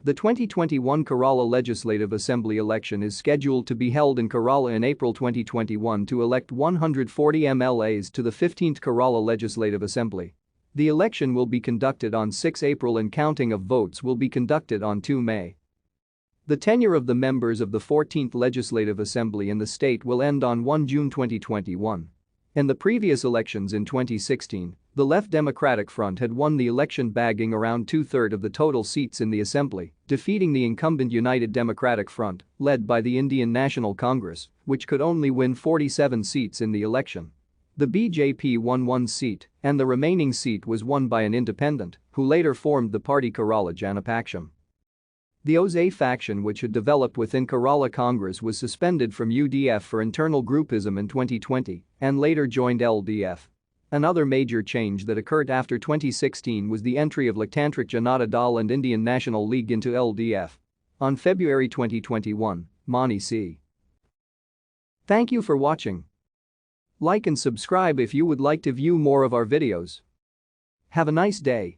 The 2021 Kerala Legislative Assembly election is scheduled to be held in Kerala in April 2021 to elect 140 MLAs to the 15th Kerala Legislative Assembly. The election will be conducted on 6 April and counting of votes will be conducted on 2 May. The tenure of the members of the 14th Legislative Assembly in the state will end on 1 June 2021. In the previous elections in 2016, the Left Democratic Front had won the election, bagging around two-thirds of the total seats in the assembly, defeating the incumbent United Democratic Front, led by the Indian National Congress, which could only win 47 seats in the election. The BJP won one seat, and the remaining seat was won by an independent, who later formed the party Kerala Janapaksham. The OZA faction, which had developed within Kerala Congress, was suspended from UDF for internal groupism in 2020 and later joined LDF. Another major change that occurred after 2016 was the entry of Loktantrik Janata Dal and Indian National League into LDF. On February 2021, Mani C. Thank you for watching. Like and subscribe if you would like to view more of our videos. Have a nice day.